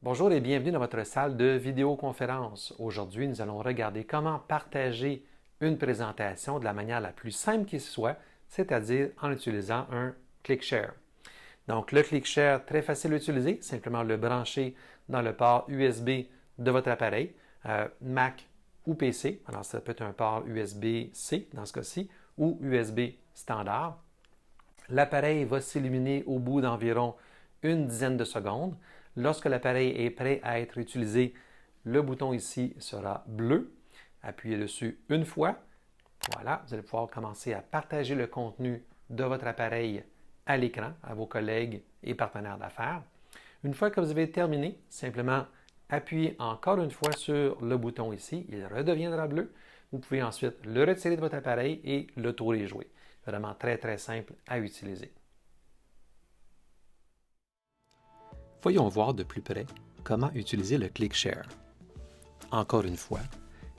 Bonjour et bienvenue dans votre salle de vidéoconférence. Aujourd'hui, nous allons regarder comment partager une présentation de la manière la plus simple qui soit, c'est-à-dire en utilisant un ClickShare. Donc, le ClickShare, très facile à utiliser, simplement le brancher dans le port USB de votre appareil, Mac ou PC. Alors, ça peut être un port USB-C dans ce cas-ci ou USB standard. L'appareil va s'illuminer au bout d'environ une dizaine de secondes. Lorsque l'appareil est prêt à être utilisé, le bouton ici sera bleu. Appuyez dessus une fois. Voilà, vous allez pouvoir commencer à partager le contenu de votre appareil à l'écran, à vos collègues et partenaires d'affaires. Une fois que vous avez terminé, simplement appuyez encore une fois sur le bouton ici. Il redeviendra bleu. Vous pouvez ensuite le retirer de votre appareil et le tour est joué. Vraiment très simple à utiliser. Voyons voir de plus près comment utiliser le ClickShare. Encore une fois,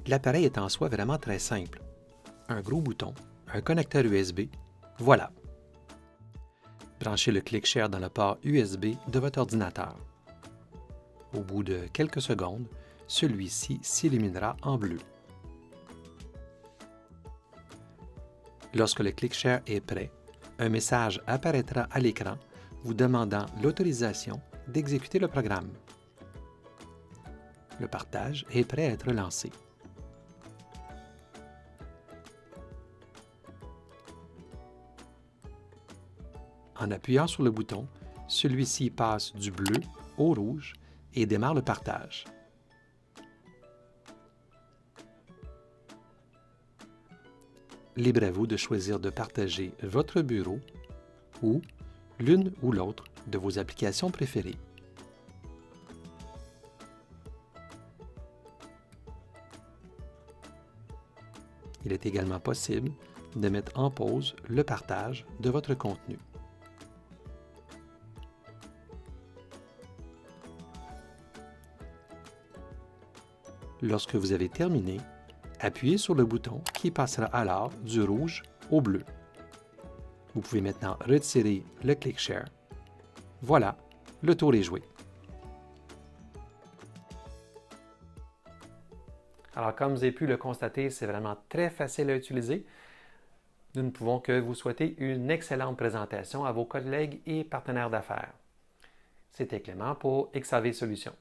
l'appareil est en soi vraiment très simple. Un gros bouton, un connecteur USB, voilà. Branchez le ClickShare dans le port USB de votre ordinateur. Au bout de quelques secondes, celui-ci s'illuminera en bleu. Lorsque le ClickShare est prêt, un message apparaîtra à l'écran vous demandant l'autorisation d'exécuter le programme. Le partage est prêt à être lancé. En appuyant sur le bouton, celui-ci passe du bleu au rouge et démarre le partage. Libre à vous de choisir de partager votre bureau ou l'une ou l'autre de vos applications préférées. Il est également possible de mettre en pause le partage de votre contenu. Lorsque vous avez terminé, appuyez sur le bouton qui passera alors du rouge au bleu. Vous pouvez maintenant retirer le ClickShare. Voilà, le tour est joué. Alors, comme vous avez pu le constater, c'est vraiment très facile à utiliser. Nous ne pouvons que vous souhaiter une excellente présentation à vos collègues et partenaires d'affaires. C'était Clément pour XAV Solutions.